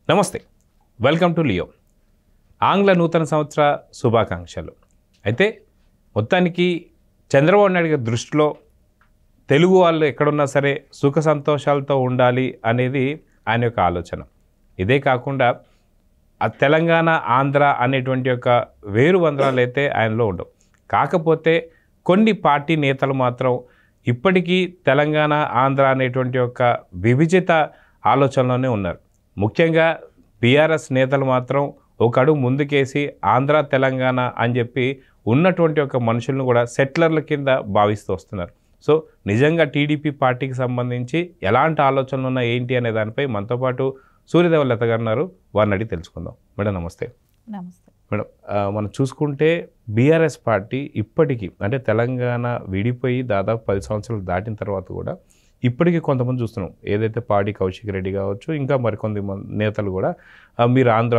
నమస్తే, welcome to Leo. ఆంగ్ల నూతన సంవత్సర శుభాకాంక్షలు. అయితే మొత్తానికి చంద్రబాబు నాయుడు గారి దృష్టిలో తెలుగు వాళ్ళు ఎక్కడున్నా సరే సుఖ సంతోషాలతో ఉండాలి అనేది ఆయన యొక్క ఆలోచన. ఇదే కాకుండా తెలంగాణ, ఆంధ్ర అనేటువంటి యొక్క వేరు బంధాలు అయితే ఆయనలో ఉండవు. కాకపోతే కొన్ని పార్టీ నేతలు మాత్రం ఇప్పటికీ తెలంగాణ, ఆంధ్ర అనేటువంటి యొక్క విభజిత ఆలోచనలోనే ఉన్నారు. ముఖ్యంగా బీఆర్ఎస్ నేతలు మాత్రం ఒక అడుగు ముందుకేసి ఆంధ్ర, తెలంగాణ అని చెప్పి ఉన్నటువంటి ఒక మనుషులను కూడా సెటిలర్ల కింద భావిస్తూ వస్తున్నారు. సో నిజంగా టీడీపీ పార్టీకి సంబంధించి ఎలాంటి ఆలోచనలు ఉన్నాయి ఏంటి అనే దానిపై మనతో పాటు సూర్యదేవ లత గారు ఉన్నారు. వారిని అడిగి తెలుసుకుందాం. మేడం నమస్తే. నమస్తే మేడం, మనం చూసుకుంటే బీఆర్ఎస్ పార్టీ ఇప్పటికీ అంటే తెలంగాణ విడిపోయి దాదాపు 10 సంవత్సరాలు దాటిన తర్వాత కూడా ఇప్పటికీ కొంతమంది చూస్తున్నాం. ఏదైతే పాడి కౌశిక్ రెడ్డి కావచ్చు, ఇంకా మరికొంది నేతలు కూడా మీరు ఆంధ్ర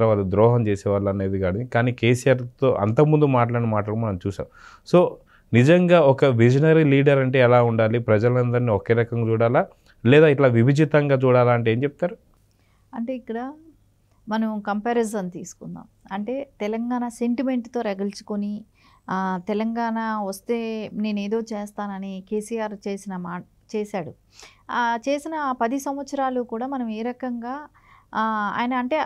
వాళ్ళు ద్రోహం చేసేవాళ్ళు అనేది కానీ కేసీఆర్తో అంతకుముందు మాట్లాడిన మాటలు మనం చూసాం. సో నిజంగా ఒక విజనరీ లీడర్ అంటే ఎలా ఉండాలి? ప్రజలందరినీ ఒకే రకంగా చూడాలా లేదా ఇట్లా విభజితంగా చూడాలా అంటే ఏం చెప్తారు? అంటే ఇక్కడ మనం కంపారిజన్ తీసుకుందాం. అంటే తెలంగాణ సెంటిమెంట్తో రగిల్చుకొని తెలంగాణ వస్తే నేనేదో చేస్తానని కేసీఆర్ చేశాడు. చేసిన 10 సంవత్సరాలు కూడా మనం ఏ రకంగా ఆయన అంటే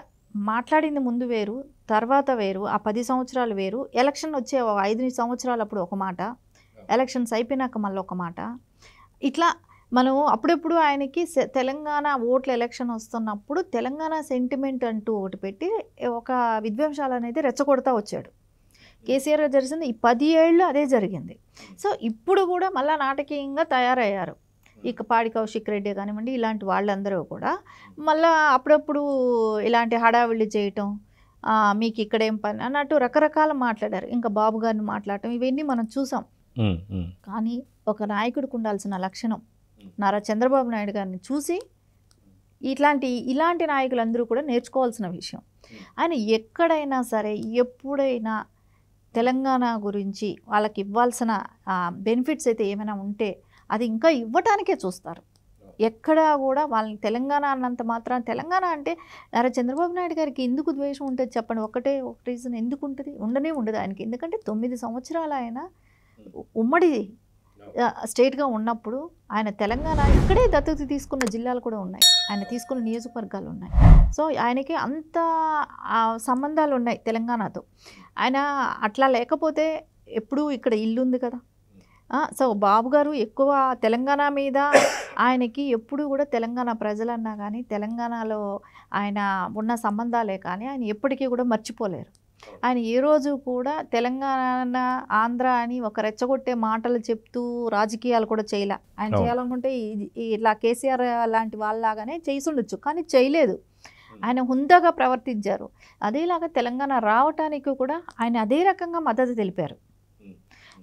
మాట్లాడింది ముందు వేరు, తర్వాత వేరు. ఆ 10 సంవత్సరాలు వేరు. ఎలక్షన్ వచ్చే 5 సంవత్సరాలు అప్పుడు ఒక మాట, ఎలక్షన్స్ అయిపోయినాక మళ్ళీ ఒక మాట. ఇట్లా మనం అప్పుడెప్పుడు ఆయనకి తెలంగాణ ఓట్ల ఎలక్షన్ వస్తున్నప్పుడు తెలంగాణ సెంటిమెంట్ అంటూ ఒకటి పెట్టి ఒక విధ్వంసాలు అనేది రెచ్చగొడతా వచ్చాడు. కేసీఆర్ జరిగింది ఈ 10 ఏళ్ళు అదే జరిగింది. సో ఇప్పుడు కూడా మళ్ళీ నాటకీయంగా తయారయ్యారు. ఇక పాడి కౌశిక్ రెడ్డి కానివ్వండి, ఇలాంటి వాళ్ళందరూ కూడా మళ్ళీ అప్పుడప్పుడు ఇలాంటి హడావిళ్ళు చేయటం, మీకు ఇక్కడేం పని అన్నట్టు రకరకాల మాట్లాడారు. ఇంకా బాబు గారిని మాట్లాడటం ఇవన్నీ మనం చూసాం. కానీ ఒక నాయకుడికి ఉండాల్సిన లక్షణం నారా చంద్రబాబు నాయుడు గారిని చూసి ఇలాంటి నాయకులందరూ కూడా నేర్చుకోవాల్సిన విషయం. ఆయన ఎక్కడైనా సరే ఎప్పుడైనా తెలంగాణ గురించి వాళ్ళకి ఇవ్వాల్సిన బెనిఫిట్స్ అయితే ఏమైనా ఉంటే అది ఇంకా ఇవ్వటానికే చూస్తారు. ఎక్కడా కూడా వాళ్ళని తెలంగాణ అన్నంత మాత్రం తెలంగాణ అంటే నారా చంద్రబాబు నాయుడు గారికి ఎందుకు ద్వేషం ఉంటుంది చెప్పండి? ఒక రీజన్ ఎందుకు ఉంటుంది? ఉండదు ఆయనకి. ఎందుకంటే 9 సంవత్సరాలు ఆయన ఉమ్మడి స్టేట్గా ఉన్నప్పుడు ఆయన తెలంగాణ ఇక్కడే దత్తత తీసుకున్న జిల్లాలు కూడా ఉన్నాయి, ఆయన తీసుకున్న నియోజకవర్గాలు ఉన్నాయి. సో ఆయనకి అంత సంబంధాలు ఉన్నాయి తెలంగాణతో. ఆయన అట్లా లేకపోతే ఎప్పుడూ ఇక్కడ ఇల్లు ఉంది కదా. సో బాబు గారు ఎక్కువ తెలంగాణ మీద ఆయనకి ఎప్పుడు కూడా తెలంగాణ ప్రజలన్నా కానీ తెలంగాణలో ఆయన ఉన్న సంబంధాలే కానీ ఆయన ఎప్పటికీ కూడా మర్చిపోలేరు. ఆయన ఏ రోజు కూడా తెలంగాణ, ఆంధ్ర అని ఒక రెచ్చగొట్టే మాటలు చెప్తూ రాజకీయాలు కూడా చేయలే. ఆయన చేయాలనుకుంటే ఇట్లా కేసీఆర్ లాంటి వాళ్ళలాగానే చేసి ఉండొచ్చు, కానీ చేయలేదు. ఆయన హుందాగా ప్రవర్తించారు. అదేలాగా తెలంగాణ రావటానికి కూడా ఆయన అదే రకంగా మద్దతు తెలిపారు.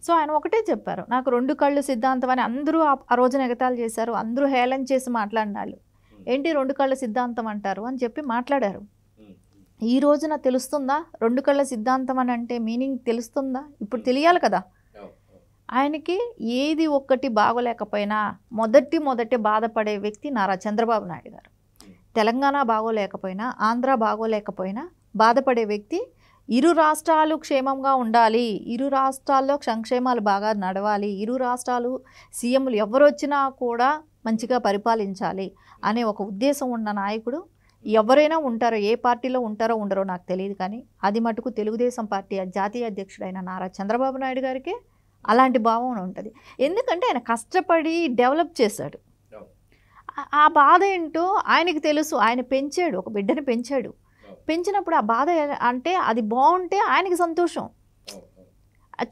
సో ఆయన ఒకటే చెప్పారు, నాకు 2 కళ్ళు సిద్ధాంతం అని అందరూ ఆ రోజున ఎగతాళి చేశారు. అందరూ హేళన చేసి మాట్లాడినాళ్ళు. ఏంటి 2 కళ్ళ సిద్ధాంతం అంటారు అని చెప్పి మాట్లాడారు. ఈ రోజున తెలుస్తుందా 2 కళ్ళ సిద్ధాంతం అని అంటే మీనింగ్ తెలుస్తుందా? ఇప్పుడు తెలియాలి కదా. ఆయనకి ఏది ఒక్కటి బాగోలేకపోయినా మొదటి బాధపడే వ్యక్తి నారా చంద్రబాబు నాయుడు గారు. తెలంగాణ బాగోలేకపోయినా, ఆంధ్ర బాగోలేకపోయినా బాధపడే వ్యక్తి. ఇరు రాష్ట్రాలు క్షేమంగా ఉండాలి, ఇరు రాష్ట్రాల్లో సంక్షేమాలు బాగా నడవాలి, ఇరు రాష్ట్రాలు సీఎంలు ఎవరు వచ్చినా కూడా మంచిగా పరిపాలించాలి అనే ఒక ఉద్దేశం ఉన్న నాయకుడు ఎవరైనా ఉంటారో, ఏ పార్టీలో ఉంటారో ఉండరో నాకు తెలియదు, కానీ అది మటుకు తెలుగుదేశం పార్టీ జాతీయ అధ్యక్షుడైన నారా చంద్రబాబు నాయుడు గారికి అలాంటి భావం ఉంటుంది. ఎందుకంటే ఆయన కష్టపడి డెవలప్ చేశాడు. ఆ బాధ ఏంటో ఆయనకి తెలుసు. ఆయన పెంచాడు, ఒక బిడ్డని పెంచినప్పుడు ఆ బాధ అంటే అది బాగుంటే ఆయనకి సంతోషం.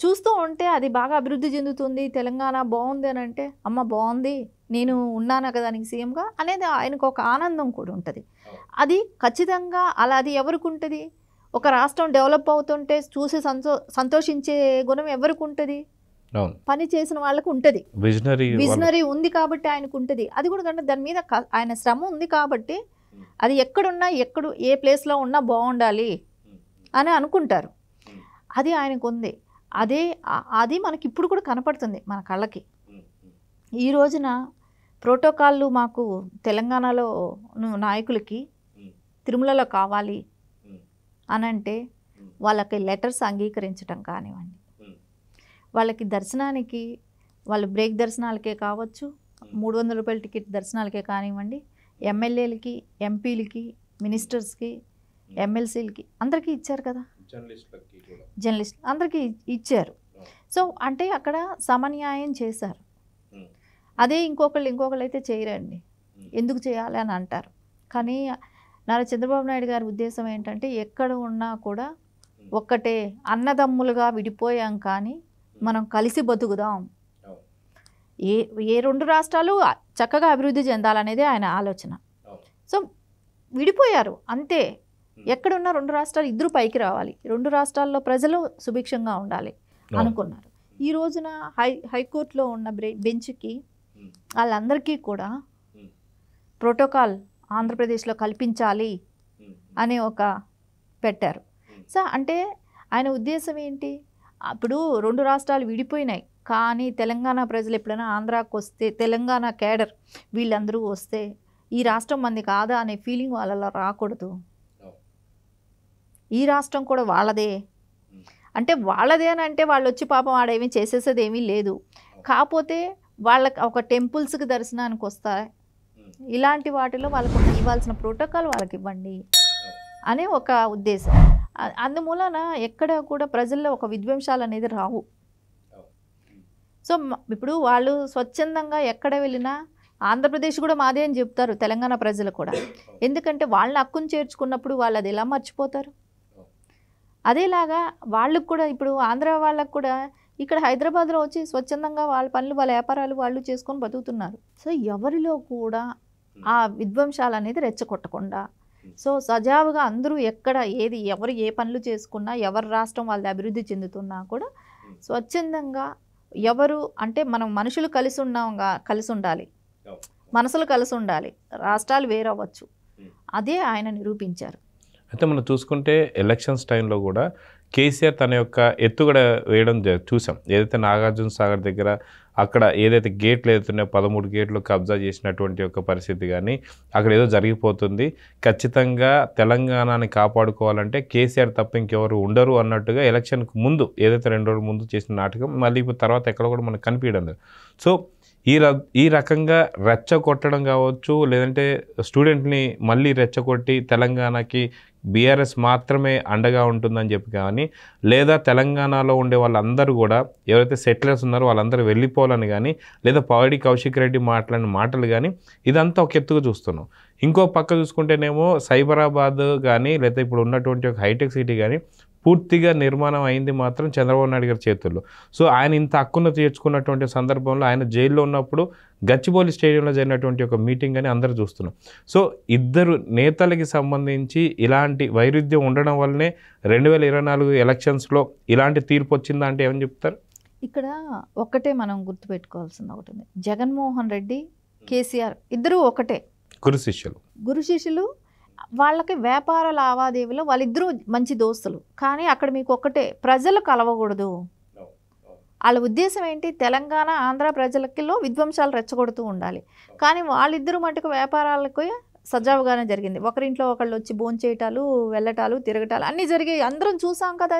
చూస్తూ ఉంటే అది బాగా అభివృద్ధి చెందుతుంది, తెలంగాణ బాగుంది అని అంటే అమ్మ బాగుంది, నేను ఉన్నాను కదా దానికి సీఎంగా అనేది ఆయనకు ఒక ఆనందం కూడా ఉంటుంది. అది ఖచ్చితంగా అలా అది ఎవరికి ఉంటుంది? ఒక రాష్ట్రం డెవలప్ అవుతుంటే చూసి సంతోషించే గుణం ఎవరికి ఉంటుంది? పని చేసిన వాళ్ళకు ఉంటుంది. విజనరీ ఉంది కాబట్టి ఆయనకు ఉంటుంది. అది కూడా కంటే దాని మీద ఆయన శ్రమ ఉంది కాబట్టి అది ఎక్కడున్నా ఏ ప్లేస్లో ఉన్నా బాగుండాలి అని అనుకుంటారు. అది ఆయనకు ఉంది. అది మనకి ఇప్పుడు కూడా కనపడుతుంది మన కళ్ళకి. ఈ రోజున ప్రోటోకాల్లు మాకు తెలంగాణలో నాయకులకి తిరుమలలో కావాలి అని అంటే వాళ్ళకి లెటర్స్ అంగీకరించడం కానివ్వండి, వాళ్ళకి దర్శనానికి వాళ్ళు బ్రేక్ దర్శనాలకే కావచ్చు, 300 రూపాయల టికెట్ దర్శనాలకే కానివ్వండి, ఎమ్మెల్యేలకి, ఎంపీలకి, మినిస్టర్స్కి, ఎమ్మెల్సీలకి అందరికీ ఇచ్చారు కదా, జర్నలిస్ట్ అందరికీ ఇచ్చారు. సో అంటే అక్కడ సమన్యాయం చేశారు. అదే ఇంకొకళ్ళు అయితే చేయరండి, ఎందుకు చేయాలి అని అంటారు. కానీ నారా చంద్రబాబు నాయుడు గారి ఉద్దేశం ఏంటంటే ఎక్కడ ఉన్నా కూడా ఒక్కటే, అన్నదమ్ములుగా విడిపోయాం కానీ మనం కలిసి బతుకుదాం, ఏ రెండు రాష్ట్రాలు చక్కగా అభివృద్ధి చెందాలనేదే ఆయన ఆలోచన. సో విడిపోయారు అంతే. ఎక్కడున్న రెండు రాష్ట్రాలు ఇద్దరు పైకి రావాలి, రెండు రాష్ట్రాల్లో ప్రజలు సుభిక్షంగా ఉండాలి అనుకున్నారు. ఈ రోజున హైకోర్టులో ఉన్న బెంచ్కి వాళ్ళందరికీ కూడా ప్రోటోకాల్ ఆంధ్రప్రదేశ్లో కల్పించాలి అని ఒక పెట్టారు. సో అంటే ఆయన ఉద్దేశం ఏంటి, అప్పుడు రెండు రాష్ట్రాలు విడిపోయినాయి కానీ తెలంగాణ ప్రజలు ఎప్పుడైనా ఆంధ్రాకి వస్తే, తెలంగాణ కేడర్ వీళ్ళందరూ వస్తే ఈ రాష్ట్రం మంది కాదా అనే ఫీలింగ్ వాళ్ళలో రాకూడదు. ఈ రాష్ట్రం కూడా వాళ్ళదే అంటే వాళ్ళదే అని అంటే వాళ్ళు వచ్చి పాపం ఆడేమీ చేసేసేది ఏమీ లేదు. కాకపోతే వాళ్ళకి ఒక టెంపుల్స్కి దర్శనానికి వస్తాయి, ఇలాంటి వాటిలో వాళ్ళకు ఇవ్వాల్సిన ప్రోటోకాల్ వాళ్ళకి ఇవ్వండి అనే ఒక ఉద్దేశం. అందుమూలన ఎక్కడ కూడా ప్రజల్లో ఒక విద్వేషాలు అనేది రావు. సో ఇప్పుడు వాళ్ళు స్వచ్ఛందంగా ఎక్కడ వెళ్ళినా ఆంధ్రప్రదేశ్ కూడా మాదే అని చెప్తారు తెలంగాణ ప్రజలు కూడా. ఎందుకంటే వాళ్ళని హక్కును చేర్చుకున్నప్పుడు వాళ్ళు అది ఎలా మర్చిపోతారు. అదేలాగా వాళ్ళకు కూడా ఇప్పుడు ఆంధ్ర వాళ్ళకు కూడా ఇక్కడ హైదరాబాద్లో వచ్చి స్వచ్ఛందంగా వాళ్ళ పనులు, వాళ్ళ వ్యాపారాలు వాళ్ళు చేసుకొని బతుకుతున్నారు. సో ఎవరిలో కూడా ఆ విధ్వంసాలు అనేది రెచ్చగొట్టకుండా, సో సజావుగా అందరూ ఎక్కడ ఎవరు ఏ పనులు చేసుకున్నా, ఎవరి రాష్ట్రం వాళ్ళది అభివృద్ధి చెందుతున్నా కూడా స్వచ్ఛందంగా ఎవరు అంటే మనం మనుషులు కలిసి ఉండాలి, మనసులు కలిసి ఉండాలి, రాష్ట్రాలు వేరవ్వచ్చు, అదే ఆయన నిరూపించారు. అయితే మనం చూసుకుంటే ఎలక్షన్స్ టైంలో కూడా కేసీఆర్ తన యొక్క ఎత్తుగడ వేయడం చూసాం. ఏదైతే నాగార్జున సాగర్ దగ్గర అక్కడ ఏదైతే గేట్లు ఏదైతున్నాయో 13 గేట్లు కబ్జా చేసినటువంటి ఒక పరిస్థితి కానీ, అక్కడ ఏదో జరిగిపోతుంది, ఖచ్చితంగా తెలంగాణని కాపాడుకోవాలంటే కేసీఆర్ తప్ప ఇంకెవరు ఉండరు అన్నట్టుగా ఎలక్షన్కి ముందు ఏదైతే 2 రోజుల ముందు చేసిన నాటకం మళ్ళీ ఇప్పుడు తర్వాత ఎక్కడ కూడా మనకు కనిపించడం లేదు. సో ఈ రకంగా రెచ్చగొట్టడం కావచ్చు, లేదంటే స్టూడెంట్ని మళ్ళీ రెచ్చగొట్టి తెలంగాణకి బీఆర్ఎస్ మాత్రమే అండగా ఉంటుందని చెప్పి కానీ, లేదా తెలంగాణలో ఉండే వాళ్ళందరూ కూడా ఎవరైతే సెటిలర్స్ ఉన్నారో వాళ్ళందరూ వెళ్ళిపోవాలని కానీ, లేదా పావడి కౌశిక్ రెడ్డి మాట్లాడిన మాటలు కానీ, ఇదంతా ఒక ఎత్తుగా చూస్తున్నాం. ఇంకో పక్క చూసుకుంటేనేమో సైబరాబాద్ కానీ, లేదా ఇప్పుడు ఉన్నటువంటి ఒక హైటెక్ సిటీ కానీ పూర్తిగా నిర్మాణం అయింది మాత్రం చంద్రబాబు నాయుడు గారి చేతుల్లో. సో ఆయన ఇంత హక్కును తీర్చుకున్నటువంటి సందర్భంలో ఆయన జైల్లో ఉన్నప్పుడు గచ్చిబౌలి స్టేడియంలో జరిగినటువంటి ఒక మీటింగ్ అని అందరూ చూస్తున్నాం. సో ఇద్దరు నేతలకి సంబంధించి ఇలాంటి వైరుధ్యం ఉండడం వల్లనే 2024 ఎలక్షన్స్లో ఇలాంటి తీర్పు వచ్చిందా అంటే ఏమని చెప్తారు? ఇక్కడ ఒక్కటే మనం గుర్తుపెట్టుకోవాల్సింది ఒకటి ఉంది, జగన్మోహన్ రెడ్డి, కేసీఆర్ ఇద్దరూ ఒకటే, గురు శిష్యులు. వాళ్ళకి వ్యాపార లావాదేవీలో వాళ్ళిద్దరూ మంచి దోస్తులు. కానీ అక్కడ మీకు ఒక్కటే, ప్రజలు కలవకూడదు. వాళ్ళ ఉద్దేశం ఏంటి, తెలంగాణ ఆంధ్ర ప్రజలకిలో విధ్వంసాలు రెచ్చగొడుతూ ఉండాలి. కానీ వాళ్ళిద్దరూ మటుకు వ్యాపారాలకు సజావుగానే జరిగింది. ఒకరింట్లో ఒకళ్ళు వచ్చి భోంచేయటాలు, వెళ్ళటాలు, తిరగటాలు అన్నీ జరిగాయి, అందరం చూసాం కదా.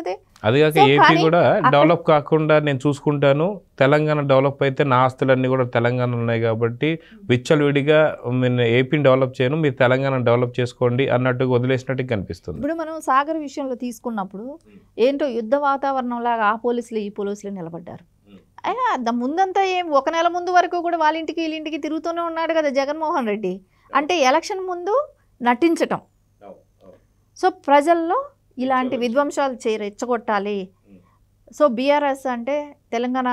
అదిగాక ఏపీ కూడా డెవలప్ కాకుండా నేను చూసుకుంటాను, తెలంగాణ డెవలప్ అయితే నా ఆస్తులన్నీ కూడా తెలంగాణ ఉన్నాయి కాబట్టి విచ్చలవిడిగా నేను ఏపీని డెవలప్ చేయను, మీరు తెలంగాణ డెవలప్ చేసుకోండి అన్నట్టుగా వదిలేసినట్టు కనిపిస్తుంది. ఇప్పుడు మనం సాగర్ విషయంలో తీసుకున్నప్పుడు ఏంటో యుద్ధ వాతావరణం లాగా ఆ పోలీసులు ఈ పోలీసులు నిలబడ్డారు. ముందంతా ఏం 1 నెల ముందు వరకు కూడా వాళ్ళ ఇంటికి వీళ్ళింటికి తిరుగుతూనే ఉన్నాడు కదా జగన్మోహన్ రెడ్డి. అంటే ఎలక్షన్ ముందు నటించటం. సో ప్రజల్లో ఇలాంటి విధ్వంసాలు రెచ్చగొట్టాలి. సో బీఆర్ఎస్ అంటే తెలంగాణ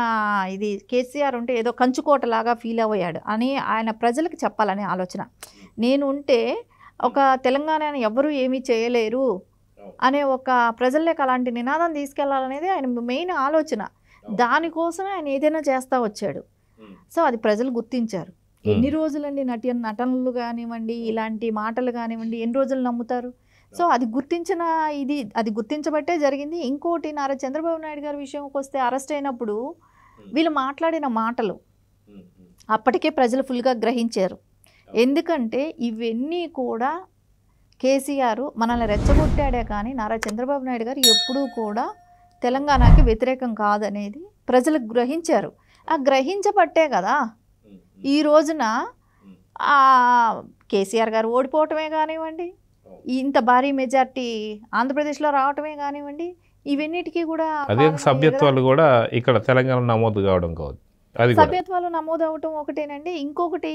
ఇది కేసీఆర్ ఉంటే ఏదో కంచుకోటలాగా ఫీల్ అయ్యాడు అని ఆయన ప్రజలకు చెప్పాలనే ఆలోచన. నేను ఉంటే ఒక తెలంగాణని ఎవరు ఏమీ చేయలేరు అనే ఒక ప్రజల్లోకి అలాంటి నినాదం తీసుకెళ్లాలనేది ఆయన మెయిన్ ఆలోచన. దానికోసమే ఆయన ఏదైనా చేస్తూ వచ్చాడు. సో అది ప్రజలు గుర్తించారు. ఎన్ని రోజులండి నటనలు కానివ్వండి, ఇలాంటి మాటలు కానివ్వండి, ఎన్ని రోజులు నమ్ముతారు. సో అది గుర్తించబట్టే జరిగింది. ఇంకోటి నారా చంద్రబాబు నాయుడు గారి విషయంకి వస్తే అరెస్ట్ అయినప్పుడు వీళ్ళు మాట్లాడిన మాటలు అప్పటికే ప్రజలు ఫుల్గా గ్రహించారు. ఎందుకంటే ఇవన్నీ కూడా కేసీఆర్ మనల్ని రెచ్చగొట్టాడే కానీ నారా చంద్రబాబు నాయుడు గారు ఎప్పుడూ కూడా తెలంగాణకి వ్యతిరేకం కాదనేది ప్రజలు గ్రహించారు. ఆ గ్రహించబట్టే కదా ఈ రోజున కేసీఆర్ గారు ఓడిపోవటమే కానివ్వండి, ఇంత భారీ మెజార్టీ ఆంధ్రప్రదేశ్లో రావటమే కానివ్వండి, ఇవన్నిటికీ కూడా అదే సభ్యత్వాలు కూడా ఇక్కడ తెలంగాణ నమోదు కావడం కాదు, సభ్యత్వాలు నమోదు అవటం ఒకటేనండి. ఇంకొకటి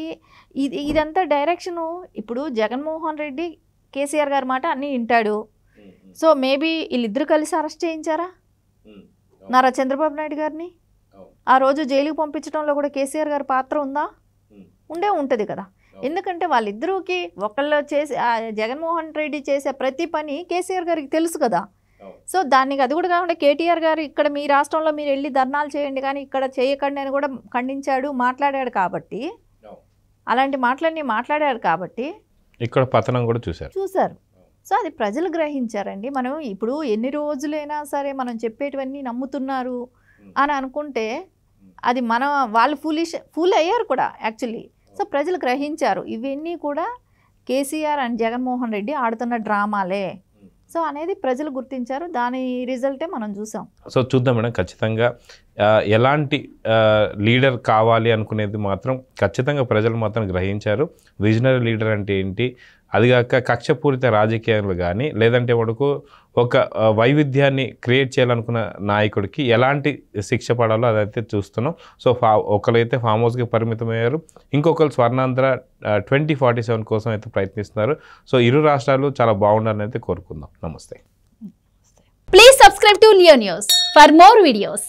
ఇదంతా డైరెక్షను ఇప్పుడు జగన్మోహన్ రెడ్డి కేసీఆర్ గారి మాట అన్నీ వింటాడు. సో మేబీ వీళ్ళిద్దరు కలిసి అరెస్ట్ చేయించారా నారా చంద్రబాబు నాయుడు గారిని? ఆ రోజు జైలుకి పంపించడంలో కూడా కేసీఆర్ గారి పాత్ర ఉందా? ఉంటుంది కదా. ఎందుకంటే వాళ్ళిద్దరూకి ఒకళ్ళు చేసే జగన్మోహన్ రెడ్డి చేసే ప్రతి పని కేసీఆర్ గారికి తెలుసు కదా. సో దానికి అది కూడా కాకుండా కేటీఆర్ గారు ఇక్కడ మీ రాష్ట్రంలో మీరు వెళ్ళి ధర్నాలు చేయండి కానీ ఇక్కడ చేయకండి అని కూడా ఖండించాడు, మాట్లాడాడు. కాబట్టి అలాంటి మాటలన్నీ మాట్లాడాడు కాబట్టి ఇక్కడ పతనం కూడా చూశారు. సో అది ప్రజలు గ్రహించారండి. మనం ఇప్పుడు ఎన్ని రోజులైనా సరే మనం చెప్పేటివన్నీ నమ్ముతున్నారు అని అనుకుంటే అది వాళ్ళు ఫూల్ అయ్యారు కూడా యాక్చువల్లీ. సో ప్రజలు గ్రహించారు ఇవన్నీ కూడా కేసీఆర్ అండ్ జగన్మోహన్ రెడ్డి ఆడుతున్న డ్రామాలే. సో అనేది ప్రజలు గుర్తించారు. దాని రిజల్టే మనం చూసాం. సో చూద్దాం మేడం, ఖచ్చితంగా ఎలాంటి లీడర్ కావాలి అనుకునేది మాత్రం ఖచ్చితంగా ప్రజలు మాత్రం గ్రహించారు. విజనరీ లీడర్ అంటే ఏంటి, అదిగాక కక్షపూరిత రాజకీయాలు కానీ లేదంటే మనకు ఒక వైవిధ్యాన్ని క్రియేట్ చేయాలనుకున్న నాయకుడికి ఎలాంటి శిక్ష పడాలో అదైతే చూస్తున్నాం. సో ఒకరైతే ఫామ్ హౌస్కి పరిమితమయ్యారు, ఇంకొకరు స్వర్ణాంధ్ర 2047 కోసం అయితే ప్రయత్నిస్తున్నారు. సో ఇరు రాష్ట్రాలు చాలా బాగుండాలని అయితే కోరుకుందాం. నమస్తే. Please subscribe to Leo News for more videos.